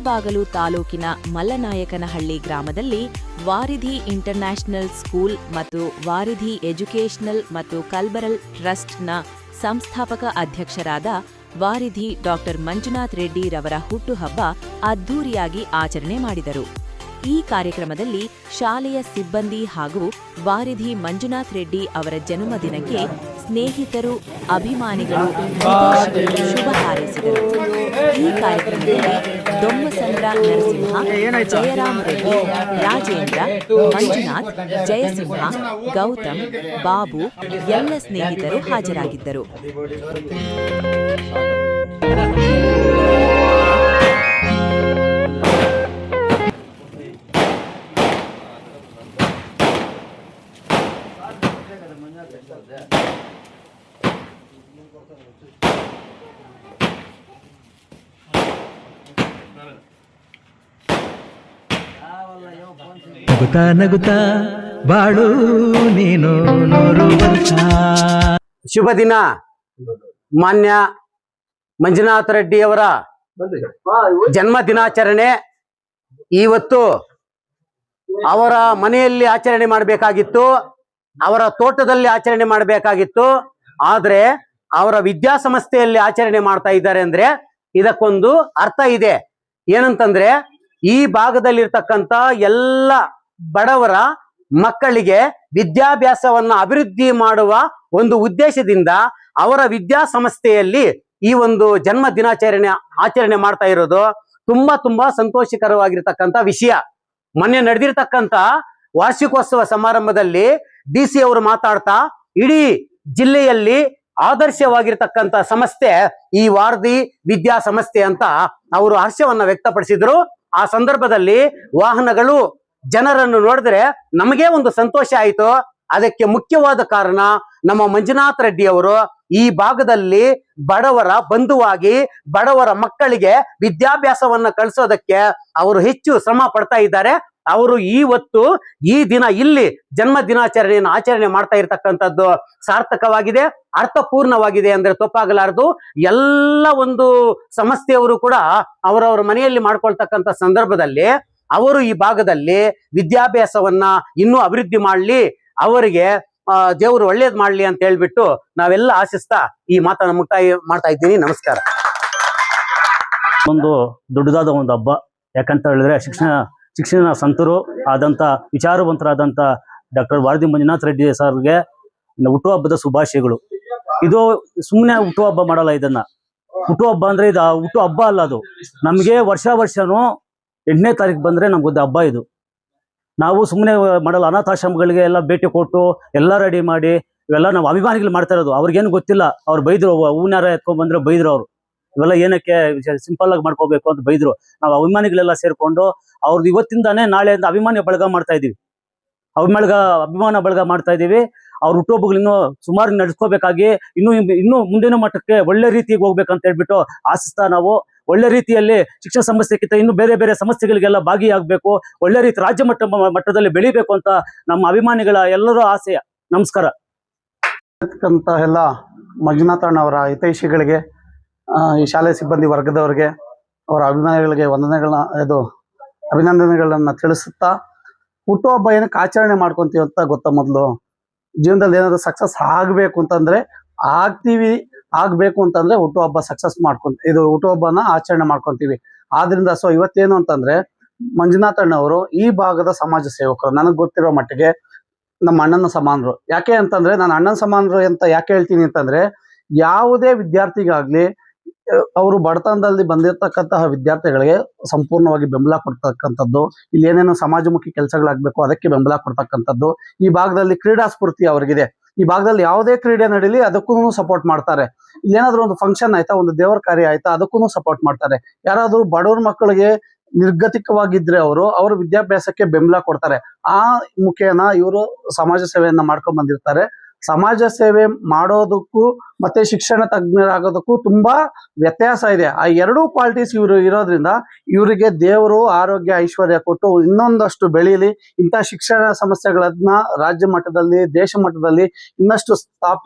ಮುಳಬಾಗಲು ತಾಲೂಕಿನ ಮಲ್ಲನಾಯಕನಹಳ್ಳಿ ಗ್ರಾಮದಲ್ಲಿ ವಾರಿಧಿ international school ಮತ್ತು ವಾರಿಧಿ ಎಜುಕೇಷನಲ್ ಮತ್ತು ಕಲ್ಚರಲ್ ಟ್ರಸ್ಟ್ನ ಸಂಸ್ಥಾಪಕ ಅಧ್ಯಕ್ಷರಾದ ವಾರಿಧಿ ಡಾ ಮಂಜುನಾಥ್ ರೆಡ್ಡಿ ರವರ ಹುಟ್ಟುಹಬ್ಬ ಅದ್ಧೂರಿಯಾಗಿ ಆಚರಣೆ ಮಾಡಿದರು. ಈ ಕಾರ್ಯಕ್ರಮದಲ್ಲಿ ಶಾಲೆಯ ಸಿಬ್ಬಂದಿ ಹಾಗೂ ವಾರಿಧಿ ಮಂಜುನಾಥ್ ರೆಡ್ಡಿ ಅವರ ಜನ್ಮದಿನಕ್ಕೆ ಸ್ನೇಹಿತರು, ಅಭಿಮಾನಿಗಳು, ವಿದೇಶಿಗರು ಶುಭ ಹಾರೈಸಿದರು. ಈ ಕಾರ್ಯಕ್ರಮದಲ್ಲಿ ದೊಮ್ಮಸಂದ್ರ ನರಸಿಂಹ, ಜಯರಾಮ್ ರೆಡ್ಡಿ, ರಾಜೇಂದ್ರ, ಮಂಜುನಾಥ್, ಜಯಸಿಂಹ, ಗೌತಮ್, ಬಾಬು ಎಲ್ಲ ಸ್ನೇಹಿತರು ಹಾಜರಾಗಿದ್ದರು. ನಗುತ್ತಾ ನಗುತ್ತಾ ಬಾಳು ನೀನು ನೂರು ವರ್ಷ. ಶುಭ ದಿನ. ಮಾನ್ಯ ಮಂಜುನಾಥ ರೆಡ್ಡಿಯವರ ಜನ್ಮ ದಿನಾಚರಣೆ ಇವತ್ತು ಅವರ ಮನೆಯಲ್ಲಿ ಆಚರಣೆ ಮಾಡಬೇಕಾಗಿತ್ತು, ಅವರ ತೋಟದಲ್ಲಿ ಆಚರಣೆ ಮಾಡಬೇಕಾಗಿತ್ತು. ಆದ್ರೆ ಅವರ ವಿದ್ಯಾಸಂಸ್ಥೆಯಲ್ಲಿ ಆಚರಣೆ ಮಾಡ್ತಾ ಇದ್ದಾರೆ ಅಂದ್ರೆ ಇದಕ್ಕೊಂದು ಅರ್ಥ ಇದೆ. ಏನಂತಂದ್ರೆ ಈ ಭಾಗದಲ್ಲಿರ್ತಕ್ಕಂಥ ಎಲ್ಲ ಬಡವರ ಮಕ್ಕಳಿಗೆ ವಿದ್ಯಾಭ್ಯಾಸವನ್ನ ಅಭಿವೃದ್ಧಿ ಮಾಡುವ ಒಂದು ಉದ್ದೇಶದಿಂದ ಅವರ ವಿದ್ಯಾಸಂಸ್ಥೆಯಲ್ಲಿ ಈ ಒಂದು ಜನ್ಮ ದಿನಾಚರಣೆ ಆಚರಣೆ ಮಾಡ್ತಾ ಇರೋದು ತುಂಬಾ ಸಂತೋಷಕರವಾಗಿರ್ತಕ್ಕಂಥ ವಿಷಯ. ಮೊನ್ನೆ ನಡೆದಿರ್ತಕ್ಕಂಥ ವಾರ್ಷಿಕೋತ್ಸವ ಸಮಾರಂಭದಲ್ಲಿ DC ಅವರು ಮಾತಾಡ್ತಾ ಇಡೀ ಜಿಲ್ಲೆಯಲ್ಲಿ ಆದರ್ಶವಾಗಿರ್ತಕ್ಕಂಥ ಸಂಸ್ಥೆ ಈ ವಾರಿಧಿ ವಿದ್ಯಾ ಸಂಸ್ಥೆ ಅಂತ ಅವರು ಹರ್ಷವನ್ನ ವ್ಯಕ್ತಪಡಿಸಿದ್ರು. ಆ ಸಂದರ್ಭದಲ್ಲಿ ವಾಹನಗಳು ಜನರನ್ನು ನೋಡಿದ್ರೆ ನಮಗೆ ಒಂದು ಸಂತೋಷ ಆಯಿತು. ಅದಕ್ಕೆ ಮುಖ್ಯವಾದ ಕಾರಣ ನಮ್ಮ ಮಂಜುನಾಥ ರೆಡ್ಡಿ ಅವರು ಈ ಭಾಗದಲ್ಲಿ ಬಡವರ ಬಂಧುವಾಗಿ ಬಡವರ ಮಕ್ಕಳಿಗೆ ವಿದ್ಯಾಭ್ಯಾಸವನ್ನ ಕಳಿಸೋದಕ್ಕೆ ಅವರು ಹೆಚ್ಚು ಶ್ರಮ ಪಡ್ತಾ ಇದ್ದಾರೆ. ಅವರು ಈ ದಿನ ಇಲ್ಲಿ ಜನ್ಮ ದಿನಾಚರಣೆಯನ್ನು ಆಚರಣೆ ಮಾಡ್ತಾ ಇರ್ತಕ್ಕಂಥದ್ದು ಸಾರ್ಥಕವಾಗಿದೆ, ಅರ್ಥಪೂರ್ಣವಾಗಿದೆ ಅಂದ್ರೆ ತಪ್ಪಾಗಲಾರದು. ಎಲ್ಲ ಒಂದು ಸಂಸ್ಥೆಯವರು ಕೂಡ ಅವರವರ ಮನೆಯಲ್ಲಿ ಮಾಡ್ಕೊಳ್ತಕ್ಕಂಥ ಸಂದರ್ಭದಲ್ಲಿ ಅವರು ಈ ಭಾಗದಲ್ಲಿ ವಿದ್ಯಾಭ್ಯಾಸವನ್ನ ಇನ್ನೂ ಅಭಿವೃದ್ಧಿ ಮಾಡಲಿ, ಅವರಿಗೆ ದೇವರು ಒಳ್ಳೇದ್ ಮಾಡ್ಲಿ ಅಂತ ಹೇಳ್ಬಿಟ್ಟು ನಾವೆಲ್ಲ ಆಶಿಸ್ತಾ ಈ ಮಾತನ್ನ ಮುಕ್ತಾಯ ಮಾಡ್ತಾ ಇದ್ದೀನಿ. ನಮಸ್ಕಾರ. ಒಂದು ದೊಡ್ಡದಾದ ಒಂದು ಹಬ್ಬ, ಯಾಕಂತ ಹೇಳಿದ್ರೆ ಶಿಕ್ಷಣ ಸಂತರು ಆದಂತ ವಿಚಾರವಂತರಾದಂತ ಡಾಕ್ಟರ್ ವಾರಿಧಿ ಮಂಜುನಾಥ ರೆಡ್ಡಿ ಸರ್ಗೆ ಹುಟ್ಟುಹಬ್ಬದ ಶುಭಾಶಯಗಳು. ಇದು ಸುಮ್ಮನೆ ಹುಟ್ಟುಹಬ್ಬ ಮಾಡಲ್ಲ, ಇದನ್ನ ಹುಟ್ಟುಹಬ್ಬ ಅಂದ್ರೆ ಇದು ಹುಟ್ಟು ಹಬ್ಬ ಅಲ್ಲ, ಅದು ನಮ್ಗೆ ವರ್ಷನೂ 8ನೇ ತಾರೀಕು ಬಂದ್ರೆ ನಮ್ಗೊಂದು ಹಬ್ಬ. ಇದು ನಾವು ಸುಮ್ಮನೆ ಮಾಡಲ್ಲ. ಅನಾಥಾಶ್ರಮಗಳಿಗೆ ಎಲ್ಲ ಭೇಟಿ ಕೊಟ್ಟು ಎಲ್ಲ ರೆಡಿ ಮಾಡಿ ಇವೆಲ್ಲ ನಾವು ಅಭಿಮಾನಿಗಳು ಮಾಡ್ತಾ ಇರೋದು. ಅವ್ರಿಗೇನು ಗೊತ್ತಿಲ್ಲ, ಅವ್ರು ಬೈದ್ರು, ಹೂನಾರ ಎತ್ಕೊಂಡ್ ಬಂದ್ರೆ ಬೈದ್ರು. ಅವರು ಇವೆಲ್ಲ ಏನಕ್ಕೆ ಸಿಂಪಲ್ ಆಗಿ ಮಾಡ್ಕೋಬೇಕು ಅಂತ ಬೈದ್ರು. ನಾವು ಅಭಿಮಾನಿಗಳೆಲ್ಲ ಸೇರ್ಕೊಂಡು ಅವ್ರದ್ದು ಇವತ್ತಿಂದಾನೇ ನಾಳೆಯಿಂದ ಅಭಿಮಾನಿ ಬಳಗ ಮಾಡ್ತಾ ಇದೀವಿ, ಅಭಿಮಾನ ಬಳಗ ಮಾಡ್ತಾ ಇದೀವಿ. ಅವ್ರ ಹುಟ್ಟುಹಬ್ಬಗಳು ಇನ್ನೂ ಸುಮಾರು ನಡೆಸ್ಕೋಬೇಕಾಗಿ ಇನ್ನೂ ಮುಂದಿನ ಮಟ್ಟಕ್ಕೆ ಒಳ್ಳೆ ರೀತಿಗೆ ಹೋಗ್ಬೇಕಂತ ಹೇಳ್ಬಿಟ್ಟು ಆಶಿಸ್ತಾ, ನಾವು ಒಳ್ಳೆ ರೀತಿಯಲ್ಲಿ ಶಿಕ್ಷಣ ಸಮಸ್ಯೆಗಿಂತ ಇನ್ನು ಬೇರೆ ಬೇರೆ ಸಮಸ್ಯೆಗಳಿಗೆಲ್ಲ ಭಾಗಿಯಾಗಬೇಕು, ಒಳ್ಳೆ ರೀತಿ ರಾಜ್ಯ ಮಟ್ಟದಲ್ಲಿ ಬೆಳಿಬೇಕು ಅಂತ ನಮ್ಮ ಅಭಿಮಾನಿಗಳ ಎಲ್ಲರ ಆಸೆಯ. ನಮಸ್ಕಾರ. ಎಲ್ಲ ಮಂಜುನಾಥಣ್ಣವರ ಹಿತೈಷಿಗಳಿಗೆ, ಈ ಶಾಲೆ ಸಿಬ್ಬಂದಿ ವರ್ಗದವರಿಗೆ, ಅವರ ಅಭಿಮಾನಿಗಳಿಗೆ ಅಭಿನಂದನೆಗಳನ್ನ ತಿಳಿಸುತ್ತಾ, ಹುಟ್ಟುಹಬ್ಬ ಏನಕ್ಕೆ ಆಚರಣೆ ಮಾಡ್ಕೊಂತೀವಿ ಅಂತ ಗೊತ್ತಾ? ಮೊದಲು ಜೀವನದಲ್ಲಿ ಏನಾದ್ರು ಸಕ್ಸಸ್ ಆಗಬೇಕು ಅಂತಂದ್ರೆ ಆಗ್ಬೇಕು ಅಂತಂದ್ರೆ ಹುಟ್ಟುಹಬ್ಬ ಸಕ್ಸಸ್ ಹುಟ್ಟುಹಬ್ಬನ ಆಚರಣೆ ಮಾಡ್ಕೊಂತೀವಿ. ಆದ್ರಿಂದ ಇವತ್ತೇನು ಅಂತಂದ್ರೆ ಮಂಜುನಾಥಣ್ಣವರು ಈ ಭಾಗದ ಸಮಾಜ ಸೇವಕರು. ನನಗೆ ಗೊತ್ತಿರೋ ಮಟ್ಟಿಗೆ ನಮ್ಮ ಅಣ್ಣನ ಸಮಾನರು. ಯಾಕೆ ಅಂತಂದ್ರೆ ನಾನು ಅಣ್ಣನ ಸಮಾನರು ಅಂತ ಯಾಕೆ ಹೇಳ್ತೀನಿ ಅಂತಂದ್ರೆ, ಯಾವುದೇ ವಿದ್ಯಾರ್ಥಿಗಾಗ್ಲಿ ಅವರು ಬಡತನದಲ್ಲಿ ಬಂದಿರತಕ್ಕಂತಹ ವಿದ್ಯಾರ್ಥಿಗಳಿಗೆ ಸಂಪೂರ್ಣವಾಗಿ ಬೆಂಬಲ ಕೊಡ್ತಕ್ಕಂಥದ್ದು, ಇಲ್ಲಿ ಏನೇನೋ ಸಮಾಜಮುಖಿ ಕೆಲಸಗಳಾಗಬೇಕು ಅದಕ್ಕೆ ಬೆಂಬಲ ಕೊಡ್ತಕ್ಕಂಥದ್ದು. ಈ ಭಾಗದಲ್ಲಿ ಕ್ರೀಡಾ ಸ್ಫೂರ್ತಿ ಅವ್ರಿಗಿದೆ. ಈ ಭಾಗದಲ್ಲಿ ಯಾವುದೇ ಕ್ರೀಡೆ ನಡೀಲಿ ಅದಕ್ಕೂ ಸಪೋರ್ಟ್ ಮಾಡ್ತಾರೆ. ಇಲ್ಲೇನಾದ್ರೂ ಒಂದು ಫಂಕ್ಷನ್ ಆಯ್ತಾ, ಒಂದು ದೇವರ ಕಾರ್ಯ ಆಯ್ತಾ, ಅದಕ್ಕೂ ಸಪೋರ್ಟ್ ಮಾಡ್ತಾರೆ. ಯಾರಾದ್ರೂ ಬಡವ್ರ ಮಕ್ಕಳಿಗೆ ನಿರ್ಗತಿಕವಾಗಿದ್ರೆ ಅವ್ರ ವಿದ್ಯಾಭ್ಯಾಸಕ್ಕೆ ಬೆಂಬಲ ಕೊಡ್ತಾರೆ. ಆ ಮುಖೇನ ಇವರು ಸಮಾಜ ಸೇವೆಯನ್ನ ಮಾಡ್ಕೊಂಡ್ ಬಂದಿರ್ತಾರೆ. ಸಮಾಜ ಸೇವೆ ಮಾಡೋದಕ್ಕೂ ಮತ್ತೆ ಶಿಕ್ಷಣ ತಜ್ಞರಾಗೋದಕ್ಕೂ ತುಂಬಾ ವ್ಯತ್ಯಾಸ ಇದೆ. ಆ ಎರಡೂ ಕ್ವಾಲಿಟೀಸ್ ಇವರು ಇರೋದ್ರಿಂದ ಇವರಿಗೆ ದೇವರು ಆರೋಗ್ಯ ಐಶ್ವರ್ಯ ಕೊಟ್ಟು ಇನ್ನೊಂದಷ್ಟು ಬೆಳೀಲಿ, ಇಂಥ ಶಿಕ್ಷಣ ಸಮಸ್ಯೆಗಳನ್ನ ರಾಜ್ಯ ಮಟ್ಟದಲ್ಲಿ ದೇಶ ಮಟ್ಟದಲ್ಲಿ ಇನ್ನಷ್ಟು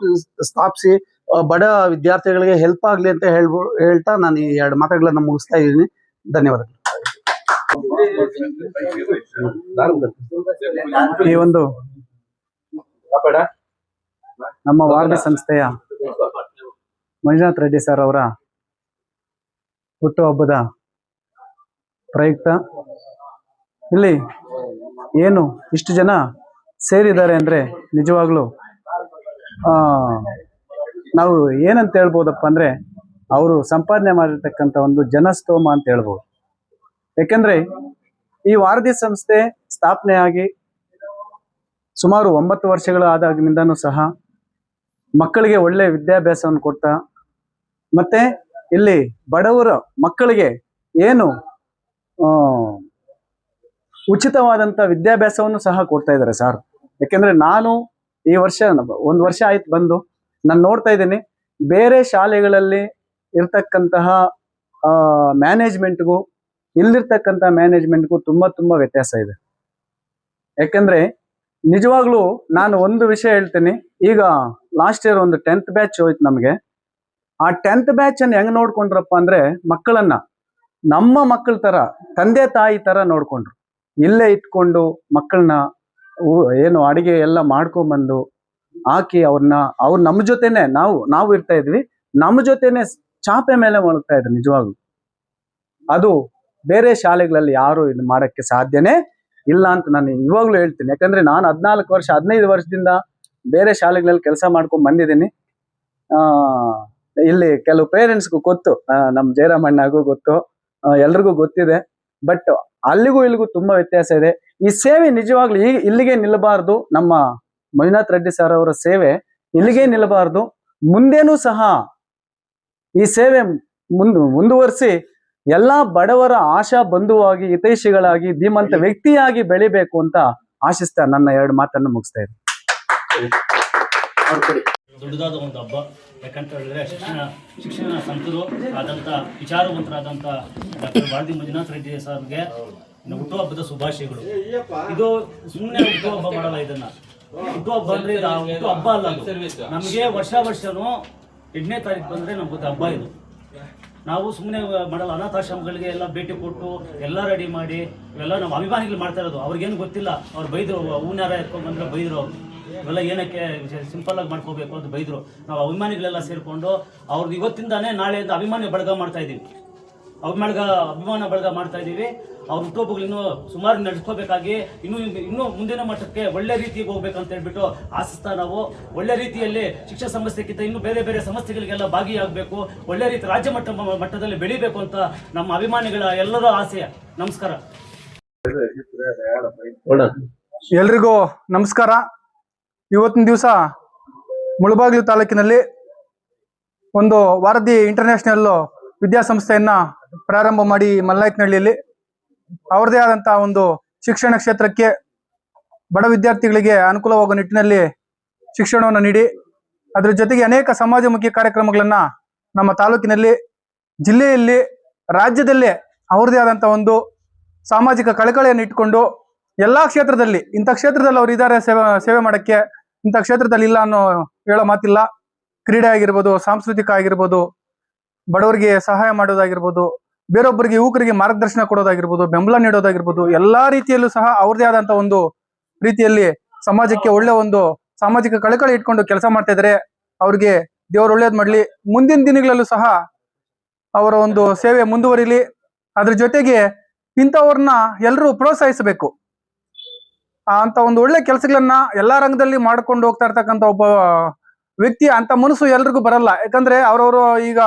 ಸ್ಥಾಪಿಸಿ ಬಡ ವಿದ್ಯಾರ್ಥಿಗಳಿಗೆ ಹೆಲ್ಪ್ ಆಗ್ಲಿ ಅಂತ ಹೇಳ್ತಾ ನಾನು ಈ 2 ಮಾತುಗಳನ್ನ ಮುಗಿಸ್ತಾ ಇದ್ದೀನಿ. ಧನ್ಯವಾದಗಳು. ಈ ಒಂದು ನಮ್ಮ ವಾರ್ಡಿ ಸಂಸ್ಥೆಯ ಮಂಜುನಾಥ್ ರೆಡ್ಡಿ ಸರ್ ಅವರ ಹುಟ್ಟುಹಬ್ಬದ ಪ್ರಯುಕ್ತ ಇಲ್ಲಿ ಏನು ಇಷ್ಟು ಜನ ಸೇರಿದ್ದಾರೆ ಅಂದ್ರೆ ನಿಜವಾಗ್ಲೂ ನಾವು ಏನಂತ ಹೇಳ್ಬೋದಪ್ಪ ಅಂದ್ರೆ ಅವರು ಸಂಪಾದನೆ ಮಾಡಿರ್ತಕ್ಕಂಥ ಒಂದು ಜನಸ್ತೋಮ ಅಂತ ಹೇಳ್ಬೋದು. ಯಾಕೆಂದ್ರೆ ಈ ವಾರಧಿ ಸಂಸ್ಥೆ ಸ್ಥಾಪನೆಯಾಗಿ ಸುಮಾರು 9 ವರ್ಷಗಳು ಆದಾಗಿನಿಂದನೂ ಸಹ ಮಕ್ಕಳಿಗೆ ಒಳ್ಳೆ ವಿದ್ಯಾಭ್ಯಾಸವನ್ನು ಕೊಡ್ತಾ ಮತ್ತೆ ಇಲ್ಲಿ ಬಡವರ ಮಕ್ಕಳಿಗೆ ಏನು ಉಚಿತವಾದಂಥ ವಿದ್ಯಾಭ್ಯಾಸವನ್ನು ಸಹ ಕೊಡ್ತಾ ಇದ್ದಾರೆ ಸರ್. ಯಾಕೆಂದ್ರೆ ನಾನು ಈ ವರ್ಷ 1 ವರ್ಷ ಆಯ್ತು ಬಂದು, ನಾನು ನೋಡ್ತಾ ಇದ್ದೀನಿ ಬೇರೆ ಶಾಲೆಗಳಲ್ಲಿ ಇರ್ತಕ್ಕಂತಹ ಮ್ಯಾನೇಜ್ಮೆಂಟ್ಗೂ ಇಲ್ಲಿರ್ತಕ್ಕಂಥ ಮ್ಯಾನೇಜ್ಮೆಂಟ್ಗೂ ತುಂಬಾ ವ್ಯತ್ಯಾಸ ಇದೆ. ಯಾಕಂದ್ರೆ ನಿಜವಾಗ್ಲೂ ನಾನು ಒಂದು ವಿಷಯ ಹೇಳ್ತೀನಿ. ಈಗ ಲಾಸ್ಟ್ ಇಯರ್ ಒಂದು 10th ಬ್ಯಾಚ್ ಹೋಯ್ತು ನಮಗೆ. ಆ 10th ಬ್ಯಾಚ್ ಅನ್ನು ಹೆಂಗ್ ನೋಡ್ಕೊಂಡ್ರಪ್ಪ ಅಂದ್ರೆ ಮಕ್ಕಳನ್ನ ನಮ್ಮ ಮಕ್ಕಳ ತರ, ತಂದೆ ತಾಯಿ ತರ ನೋಡ್ಕೊಂಡ್ರು. ಇಲ್ಲೇ ಇಟ್ಕೊಂಡು ಮಕ್ಕಳನ್ನ ಏನು ಅಡಿಗೆ ಎಲ್ಲ ಮಾಡ್ಕೊಂಡ್ಬಂದು ಹಾಕಿ ಅವ್ರು ನಮ್ಮ ಜೊತೆನೆ ನಾವು ಇರ್ತಾ ಇದ್ವಿ, ನಮ್ಮ ಜೊತೆನೆ ಚಾಪೆ ಮೇಲೆ ಮಲಗ್ತಾ ಇದ್ರು. ನಿಜವಾಗ್ಲು ಅದು ಬೇರೆ ಶಾಲೆಗಳಲ್ಲಿ ಯಾರು ಇದು ಮಾಡಕ್ಕೆ ಸಾಧ್ಯನೇ ಇಲ್ಲ ಅಂತ ನಾನು ಇವಾಗ್ಲೂ ಹೇಳ್ತೀನಿ. ಯಾಕಂದ್ರೆ ನಾನು 14 ವರ್ಷ 15 ವರ್ಷದಿಂದ ಬೇರೆ ಶಾಲೆಗಳಲ್ಲಿ ಕೆಲಸ ಮಾಡ್ಕೊಂಡ್ ಬಂದಿದ್ದೀನಿ. ಇಲ್ಲಿ ಕೆಲವು ಪೇರೆಂಟ್ಸ್ಗೂ ಗೊತ್ತು, ನಮ್ಮ ಜಯರಾಮಣ್ಣಗೂ ಗೊತ್ತು, ಎಲ್ರಿಗೂ ಗೊತ್ತಿದೆ. ಬಟ್ ಅಲ್ಲಿಗೂ ಇಲ್ಲಿಗೂ ತುಂಬಾ ವ್ಯತ್ಯಾಸ ಇದೆ. ಈ ಸೇವೆ ನಿಜವಾಗ್ಲೂ ಇಲ್ಲಿಗೆ ನಿಲ್ಲಬಾರ್ದು. ನಮ್ಮ ಮಂಜುನಾಥ್ ರೆಡ್ಡಿ ಸರ್ ಅವರ ಸೇವೆ ಇಲ್ಲಿಗೆ ನಿಲ್ಲಬಾರ್ದು. ಮುಂದೇನೂ ಸಹ ಈ ಸೇವೆ ಮುಂದುವರಿಸಿ ಎಲ್ಲಾ ಬಡವರ ಆಶಾ ಬಂಧುವಾಗಿ, ಹಿತೈಷಿಗಳಾಗಿ, ಧೀಮಂತ ವ್ಯಕ್ತಿಯಾಗಿ ಬೆಳಿಬೇಕು ಅಂತ ಆಶಿಸ್ತಾ ನನ್ನ 2 ಮಾತನ್ನು ಮುಗಿಸ್ತಾ ಇದ್ದೀನಿ. ದೊಡ್ಡದಾದ ಒಂದು ಹಬ್ಬ. ಯಾಕಂತ ಹೇಳಿದ್ರೆ ಶಿಕ್ಷಣ ಸಂತರು ಆದಂಥ ವಿಚಾರವಂತರಾದಂಥ ಡಾಕ್ಟರ್ ವಾರಧಿ ಮಂಜುನಾಥ್ ರೆಡ್ಡಿ ಸರ್ಗೆ ಹುಟ್ಟುಹಬ್ಬದ ಶುಭಾಶಯಗಳು. ಇದು ಸುಮ್ಮನೆ ಹುಟ್ಟುಹಬ್ಬ ಮಾಡಲ್ಲ, ಇದನ್ನ ಹುಟ್ಟುಹಬ್ಬ ಅಂದ್ರೆ ಹುಟ್ಟುಹಬ್ಬ ಅಲ್ಲ, ನಮಗೆ ವರ್ಷನೂ 8ನೇ ತಾರೀಕು ಬಂದ್ರೆ ನಮ್ಗೆ ಹಬ್ಬ ಇದು. ನಾವು ಸುಮ್ಮನೆ ಮಾಡಲ್ಲ, ಅನಾಥಾಶ್ರಮಗಳಿಗೆ ಎಲ್ಲ ಭೇಟಿ ಕೊಟ್ಟು ಎಲ್ಲ ರೆಡಿ ಮಾಡಿ ಇವೆಲ್ಲ ನಾವು ಅಭಿಮಾನಿಗಳು ಮಾಡ್ತಾ ಇರೋದು. ಅವ್ರಿಗೇನು ಗೊತ್ತಿಲ್ಲ, ಅವ್ರು ಬೈದ್ರು, ಹೂನಾರ ಎತ್ಕೊಂಡ್ ಬಂದ್ರೆ ಬೈದ್ರು, ಇವೆಲ್ಲ ಏನಕ್ಕೆ ಸಿಂಪಲ್ ಆಗಿ ಮಾಡ್ಕೋಬೇಕು ಅಂತ ಬೈದ್ರು. ನಾವು ಅಭಿಮಾನಿಗಳೆಲ್ಲ ಸೇರ್ಕೊಂಡು ಅವ್ರದ್ದು ಇವತ್ತಿಂದಾನೇ ನಾಳೆಯಿಂದ ಅಭಿಮಾನಿ ಬಳಗ ಮಾಡ್ತಾ ಇದೀವಿ, ಅಭಿಮಾನ ಬಳಗ ಮಾಡ್ತಾ ಇದೀವಿ. ಅವ್ರ ಹುಟ್ಟುಹಬ್ಬಗಳು ಇನ್ನೂ ಸುಮಾರು ನಡೆಸ್ಕೋಬೇಕಾಗಿ ಇನ್ನೂ ಮುಂದಿನ ಮಟ್ಟಕ್ಕೆ ಒಳ್ಳೆ ರೀತಿಗೆ ಹೋಗ್ಬೇಕಂತ ಹೇಳ್ಬಿಟ್ಟು ಆಶಿಸ್ತಾ ನಾವು ಒಳ್ಳೆ ರೀತಿಯಲ್ಲಿ ಶಿಕ್ಷಣ ಸಂಸ್ಥೆಗಿಂತ ಇನ್ನೂ ಬೇರೆ ಬೇರೆ ಸಂಸ್ಥೆಗಳಿಗೆಲ್ಲ ಭಾಗಿಯಾಗಬೇಕು, ಒಳ್ಳೆ ರೀತಿ ರಾಜ್ಯ ಮಟ್ಟದಲ್ಲಿ ಬೆಳಿಬೇಕು ಅಂತ ನಮ್ಮ ಅಭಿಮಾನಿಗಳ ಎಲ್ಲರ ಆಸೆ. ನಮಸ್ಕಾರ. ಎಲ್ರಿಗೂ ನಮಸ್ಕಾರ. ಇವತ್ತಿನ ದಿವಸ ಮುಳಬಾಗಿಲು ತಾಲೂಕಿನಲ್ಲಿ ಒಂದು ವಾರಧಿ ಇಂಟರ್ನ್ಯಾಷನಲ್ ವಿದ್ಯಾಸಂಸ್ಥೆಯನ್ನ ಪ್ರಾರಂಭ ಮಾಡಿ ಮಲ್ಲಾಯ್ಕನಹಳ್ಳಿಯಲ್ಲಿ ಅವ್ರದೇ ಆದಂತಹ ಒಂದು ಶಿಕ್ಷಣ ಕ್ಷೇತ್ರಕ್ಕೆ ಬಡ ವಿದ್ಯಾರ್ಥಿಗಳಿಗೆ ಅನುಕೂಲವಾಗುವ ನಿಟ್ಟಿನಲ್ಲಿ ಶಿಕ್ಷಣವನ್ನು ನೀಡಿ ಅದರ ಜೊತೆಗೆ ಅನೇಕ ಸಮಾಜಮುಖಿ ಕಾರ್ಯಕ್ರಮಗಳನ್ನ ನಮ್ಮ ತಾಲೂಕಿನಲ್ಲಿ, ಜಿಲ್ಲೆಯಲ್ಲಿ, ರಾಜ್ಯದಲ್ಲೇ ಅವ್ರದೇ ಆದಂತಹ ಒಂದು ಸಾಮಾಜಿಕ ಕಳಕಳಿಯನ್ನು ಇಟ್ಕೊಂಡು ಎಲ್ಲಾ ಕ್ಷೇತ್ರದಲ್ಲಿ, ಇಂಥ ಕ್ಷೇತ್ರದಲ್ಲಿ ಅವ್ರು ಇದ್ದಾರೆ ಸೇವೆ ಮಾಡಕ್ಕೆ, ಇಂಥ ಕ್ಷೇತ್ರದಲ್ಲಿ ಇಲ್ಲ ಅನ್ನೋ ಹೇಳೋ ಮಾತಿಲ್ಲ. ಕ್ರೀಡೆ ಆಗಿರ್ಬೋದು, ಸಾಂಸ್ಕೃತಿಕ ಆಗಿರ್ಬೋದು, ಬಡವರಿಗೆ ಸಹಾಯ ಮಾಡೋದಾಗಿರ್ಬೋದು, ಬೇರೊಬ್ಬರಿಗೆ ಯುವಕರಿಗೆ ಮಾರ್ಗದರ್ಶನ ಕೊಡೋದಾಗಿರ್ಬೋದು, ಬೆಂಬಲ ನೀಡೋದಾಗಿರ್ಬೋದು, ಎಲ್ಲಾ ರೀತಿಯಲ್ಲೂ ಸಹ ಅವ್ರದೇ ಆದಂತ ಒಂದು ರೀತಿಯಲ್ಲಿ ಸಮಾಜಕ್ಕೆ ಒಳ್ಳೆ ಒಂದು ಸಾಮಾಜಿಕ ಕಳಕಳಿ ಇಟ್ಕೊಂಡು ಕೆಲಸ ಮಾಡ್ತಾ ಇದ್ದಾರೆ. ಅವ್ರಿಗೆ ದೇವರು ಒಳ್ಳೇದ್ ಮಾಡ್ಲಿ. ಮುಂದಿನ ದಿನಗಳಲ್ಲೂ ಸಹ ಅವರ ಒಂದು ಸೇವೆ ಮುಂದುವರಿಲಿ. ಅದ್ರ ಜೊತೆಗೆ ಇಂಥವ್ರನ್ನ ಎಲ್ಲರೂ ಪ್ರೋತ್ಸಾಹಿಸಬೇಕು. ಅಂತ ಒಂದು ಒಳ್ಳೆ ಕೆಲಸಗಳನ್ನ ಎಲ್ಲಾ ರಂಗದಲ್ಲಿ ಮಾಡ್ಕೊಂಡು ಹೋಗ್ತಾ ಇರ್ತಕ್ಕಂಥ ಒಬ್ಬ ವ್ಯಕ್ತಿ ಅಂತ ಮನಸ್ಸು ಎಲ್ರಿಗೂ ಬರಲ್ಲ. ಯಾಕಂದ್ರೆ ಅವ್ರವರು ಈಗ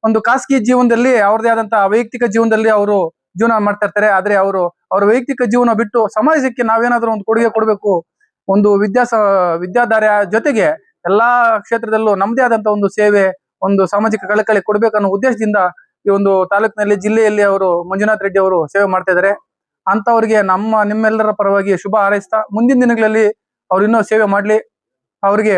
ಒಂದು ಖಾಸಗಿ ಜೀವನದಲ್ಲಿ, ಅವ್ರದೇ ಆದಂತಹ ವೈಯಕ್ತಿಕ ಜೀವನದಲ್ಲಿ ಅವರು ಜೀವನ ಮಾಡ್ತಾ ಇರ್ತಾರೆ. ಆದ್ರೆ ಅವ್ರ ವೈಯಕ್ತಿಕ ಜೀವನ ಬಿಟ್ಟು ಸಮಾಜಕ್ಕೆ ನಾವೇನಾದ್ರೂ ಒಂದು ಕೊಡುಗೆ ಕೊಡಬೇಕು, ಒಂದು ವಿದ್ಯಾಧಾರೆ ಜೊತೆಗೆ ಎಲ್ಲಾ ಕ್ಷೇತ್ರದಲ್ಲೂ ನಮ್ಮದೇ ಆದಂತಹ ಒಂದು ಸೇವೆ, ಒಂದು ಸಾಮಾಜಿಕ ಕಳಕಳಿ ಕೊಡ್ಬೇಕನ್ನೋ ಉದ್ದೇಶದಿಂದ ಈ ಒಂದು ತಾಲೂಕಿನಲ್ಲಿ, ಜಿಲ್ಲೆಯಲ್ಲಿ ಅವರು ಮಂಜುನಾಥ್ ರೆಡ್ಡಿ ಅವರು ಸೇವೆ ಮಾಡ್ತಾ ಇದ್ದಾರೆ. ಅಂತವ್ರಿಗೆ ನಿಮ್ಮೆಲ್ಲರ ಪರವಾಗಿ ಶುಭ ಹಾರೈಸ್ತಾ ಮುಂದಿನ ದಿನಗಳಲ್ಲಿ ಅವ್ರು ಇನ್ನೂ ಸೇವೆ ಮಾಡ್ಲಿ. ಅವ್ರಿಗೆ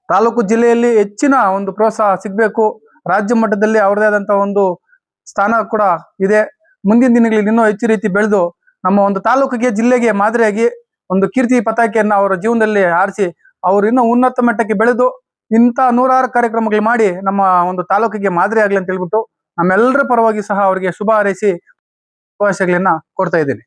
ತಾಲೂಕು ಜಿಲ್ಲೆಯಲ್ಲಿ ಹೆಚ್ಚಿನ ಒಂದು ಪ್ರೋತ್ಸಾಹ ಸಿಗ್ಬೇಕು. ರಾಜ್ಯ ಮಟ್ಟದಲ್ಲಿ ಅವ್ರದೇ ಆದಂತಹ ಒಂದು ಸ್ಥಾನ ಕೂಡ ಇದೆ. ಮುಂದಿನ ದಿನಗಳಲ್ಲಿ ಇನ್ನೂ ಹೆಚ್ಚು ರೀತಿ ಬೆಳೆದು ನಮ್ಮ ಒಂದು ತಾಲೂಕಿಗೆ, ಜಿಲ್ಲೆಗೆ ಮಾದರಿಯಾಗಿ ಒಂದು ಕೀರ್ತಿ ಪತಾಕೆಯನ್ನ ಅವರ ಜೀವನದಲ್ಲಿ ಹಾರಿಸಿ ಅವ್ರು ಇನ್ನೂ ಉನ್ನತ ಮಟ್ಟಕ್ಕೆ ಬೆಳೆದು ಇಂಥ 100 ಕಾರ್ಯಕ್ರಮಗಳು ಮಾಡಿ ನಮ್ಮ ಒಂದು ತಾಲೂಕಿಗೆ ಮಾದರಿ ಆಗ್ಲಿ ಅಂತ ಹೇಳ್ಬಿಟ್ಟು ನಮ್ಮೆಲ್ಲರ ಪರವಾಗಿ ಸಹ ಅವರಿಗೆ ಶುಭ ಹಾರೈಸಿ ಶುಭಾಶಯಗಳನ್ನ ಕೊಡ್ತಾ ಇದ್ದೀನಿ.